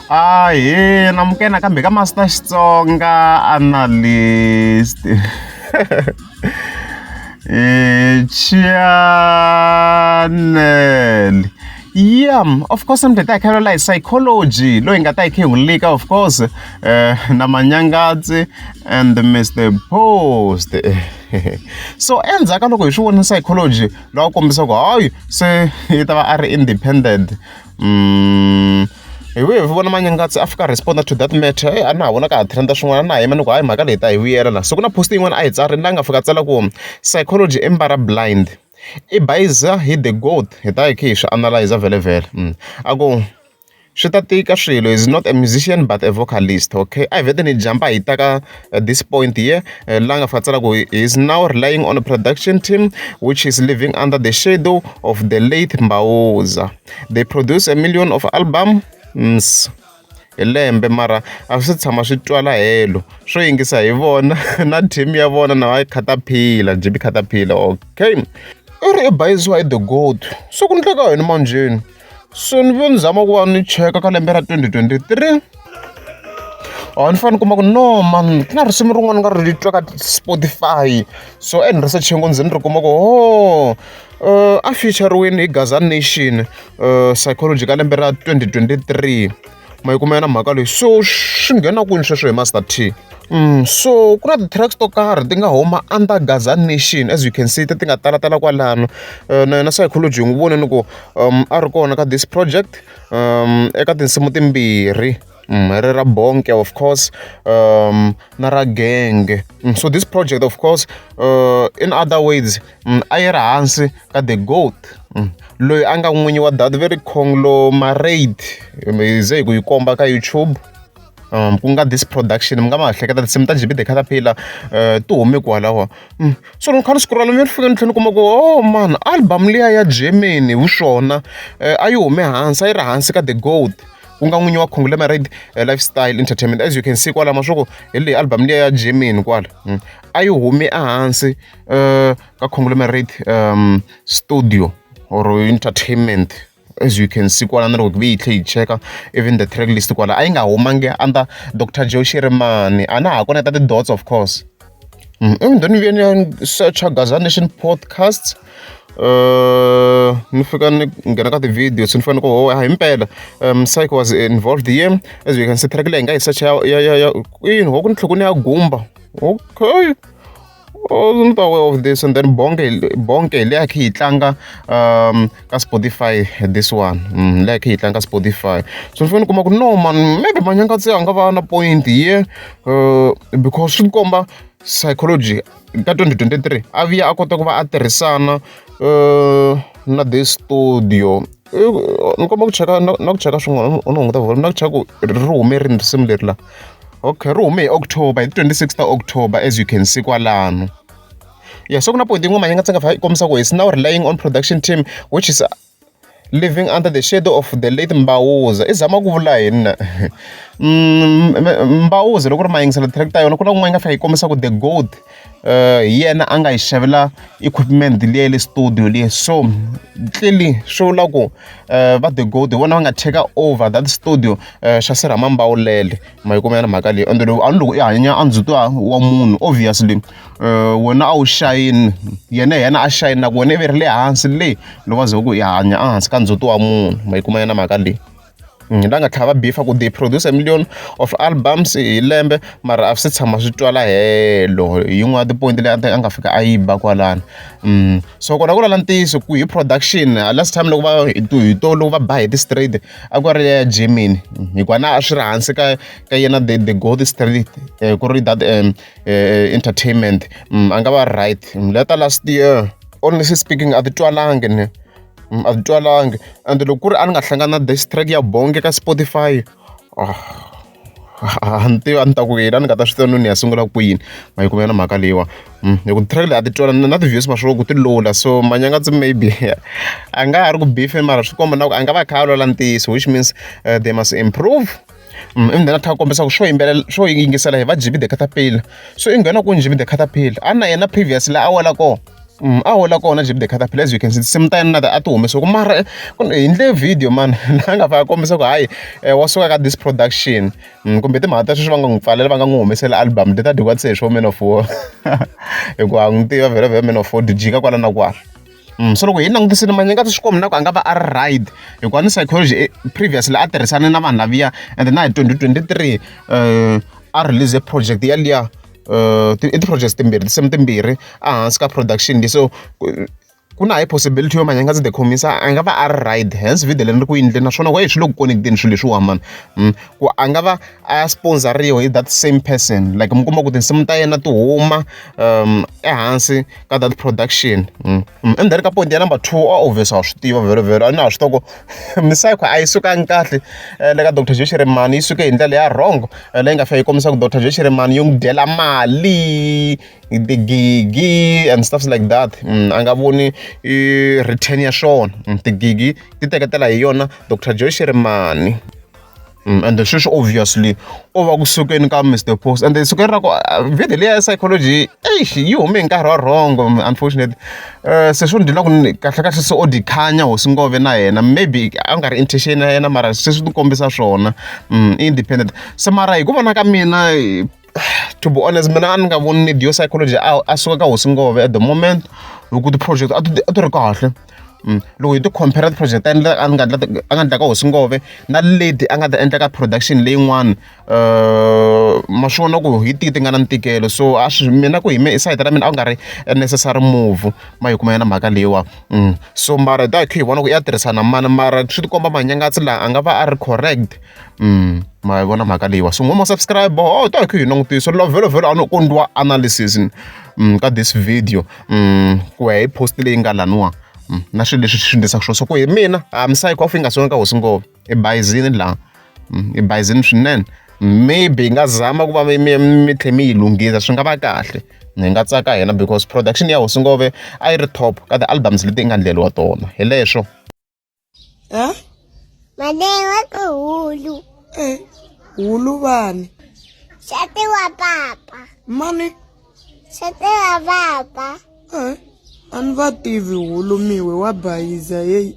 Ahee, namukena kambe ka Master Xitsonga analyst. Channel. Yeah, of course I'm the tichele Sayicology. Lo inga taike ulika, of course. Na Manyangatsi and Mr. Post. So endzaka loko hi swi vona Sayicology lo kombisa ku hayi se yi ta va ari independent. Hi vona Manyangatsi a fika respond to that matter. A na ha vona ka ha trenda swin'wana na hi mani ku hayi mhaka leyi ta hi vuyela la. So ku na post yin'wana a hi tsarile la nga fika tsala ku Sayicology embara blind i bayiza hi the goat hi ta hi khe hi swi analyzer vhele a ku swi ta tika swilo is not a musician but a vocalist, okay. A hi vhete ni jumpa hi ta ka this point here la nga fika tsala ku he is now relying on a production team which is living under the shadow of the late Mbawuza. They produce 1 million of albums hi lembe mara a swi tshama swi twala helo swo yingisa hi vona na team ya vona na Caterpillar JB Caterpillar, okay. I ri i bayisiwa hi the goat so ku endleka yini manjeni so ni ve ni zama ku va ni cheka ka lembe ra 2023 ni fanele kuma ku no man ku na risimu rin'wana nga ri twa ka Spotify so ni research ngopfu ni ri kuma ku a featureweni hi Gaza Nation Sayicology ka lembe ra 2023 ma yi kumela mhaka leyi so swi nghena kwini sweswo hi Master T. So ku na ti-tracks to karhi ti nga huma under Gaza Nation as you can see ti nga talatala kwalano na yena Sayicology hi n'wi voneni ku a ri kona ka this project eka tinsimu timbirhi ri ra bonke of course na ra genge. So this project of course in other words a yi ri hansi ka the goat loyi a nga n'winyi wa that very conglomerate ze hi ku yi komba ka YouTube ku nga this production mi nga ma hleketa tinsimu ta JB the Caterpillar ti hume kwalawa. So ni kha ni scroll mi fika ni tlhela ni kuma ku oh man album liya ya Germany hi swona a yi hume hansi a yi ri hansi ka the goat ku nga n'winyi wa conglomerate lifestyle entertainment as you can see kwala maswoko hi leyi album liya ya Germany kwala a yi hume ehansi ka conglomerate studio or entertainment as you can see kwala na loko vi hi cheka even the track list kwala a yi nga humangi under Dr. Joe Shirimani a na ha koneta ti-dots of course. Even then vi ni search Gaza Nation podcasts ni fika ni nghena ka ti-videos ni fanele ku hi mpela Psycho was involved here as you can see track leyi hi nga yi search ya yini hoku ni tlhelo ni ya gumba, okay. I'm not aware of this and then bonke leya khe yi tlanga ka Spotify this one leya khe yi tlanga ka Spotify so ni fanele kuma ku no man maybe Manyangatsi a nga va na point here because swi komba Sayicology ka 2023 a vuya a kota ku va a tirhisana na this studio ni komba ku cheka na ku cheka swin'wana u ni hunguta volume na ku cheka ku ri hume rini risimu leri la. Okay, ri hume hi October hi 26th October as you can see kwalano. Yeah, so ku na point yin'we Manyangatsi nga yi kombisa ku is now relying on production team which is living under the shadow of the late Mbawuza. I zama ku vula yini na Mbawuza loko ri ma yingisela track ta yona ku na kun'wana nga fika yi kombisa ku the goat hi yena a nga yi xavela equipment liya le studio liya so clearly swo vula ku va the goat hi vona va nga take over that studio xa Sirhama Mbawulele ma yi kumela mhaka leyi ende a ni loko i hanya a ndzhuti wa munhu obviously wena a wu shayini yena a shayini ku wena i ve ri le hansi le loko va ze ku i hanya ehansi ka ndzhuti wa munhu ma yi kumela mhaka leyi. La nga tlhava bifa ku they produce 1 million of albums hi lembe mara a swi tshama swi twala helo hi yin'wana ti-point leyi a nga fika a yi ba kwalano so kona ku lala ntiyiso ku hi production last time loko va hi to loko va ba hi ti-straight a ku ri ya Germany hikuva na a swi ri hansi ka yena the gold straight ku ri that entertainment a nga va right leta last year honestly speaking a ti twalangi ne a ti twalangi and loko ku ri a ni nga hlangana na this track ya bonke ka Spotify a ni ta ku yini a ni nga ta swi tiva ni ya sungula kwini ma yi kumela mhaka leyiwa loko track leyi a ti twalana na ti-views maswoko ku ti lula so Manyangatsi maybe a nga ha ri ku beefeni mara swi komba na ku a nga va kha a lwela ntiyiso which means they must improve then a tlhela kombisa ku swo yingisela hi va JB the Caterpillar so i nghena ku JB the Caterpillar a na yena previously a wela kona a hola kona Jip the Caterpillar, as you can see same time na a ti humesa ku mara hi ndle video man la nga fa kombisa ku hayi wa suka ka this production kumbe timhaka ta sweswi va nga n'wi pfalela va nga n'wi humesela album leti a dyiwa ti se hi swo Man of War hikuva n'wi tiva vhele Man of War ti jika kwala na kwala so loko hi langutisile Manyangatsi swi kombi na ku a nga va a ri right hikuva ni Sayicology previously a tirhisane na vanhu laviya and na hi 2023 a release project yaliya ti-projects timbirhi ehansi ka production leyi so ku na hi possibility yo Manyangatsi the khomisa a nga va a ri right hence video leri ri ku yindleni naswona ku swi le ku connecteni swilo leswiwa mani ku a nga va a sponsoriwa hi that same person like mi kuma ku tinsimu ta yena ti huma ehansi ka that production endzeni ka point ya number 2 obvious a swi tiva vhele a na ha swi tiva ku misayikho a yi sukangi kahle le ka Dr. Joe Shirimani yi suke hi ndlela ya wrong leyi nga fa yi kombisa ku Dr. Joe Shirimani yi n'wi dyela mali tigigi and stuff like that a nga voni return ya swona tigigi ti teketela hi yona Dr. Joe Shirimani and sweswi obviously o va kusukeni ka Mr. Post and sukeni ra ku video leyi ya Sayicology yi hume hi nkarhi wa wrong unfortunately se swi ndlela ku kahle se o dikhanya Hosi Ngove na yena maybe a nga ri intention ya yena mara se swi ti kombisa swona independent se mara hi ku vona ka mina to be honest mina a ni nga voni need yo Sayicology a suka ka Hosi Ngove at the moment hi ku ti-project a ti ri kahle loko hi ti compare project a nga endla ka Hosi Ngove na leti a nga ta endla ka production leyin'wana ma swi vona ku hi ti nga na ntikelo so mina ku hi side ra mina a ku nga ri necessary move ma hi kuma yena mhaka leyiwa so mara ta hi vona ku ya tirhisana mani mara swi ti komba Manyangatsi laha a nga va a ri correct ma hi vona mhaka leyiwa so n'wama subscribe ta hi langutisa vhele a no kondliwa analysis ka this video ku ya hi post leyi nga laniwa na swilo leswi swi endlisaka swona so ku hi mina misayiko a yi nga sunganga ka Hosi Ngove i bayizini laha i bayizini swinene maybe hi nga zama ku va mi tlhe mi yi lunghisa swi nga va kahle hi nga tsaka hina because production ya Hosi Ngove a yi ri top ka ti-albums leti nga ndleliwa tona hi leswo Madewa ka hulu hulu vani Shati wa papa mani Shati wa papa a ni va tivi hulu miwe wa bayiza yeyi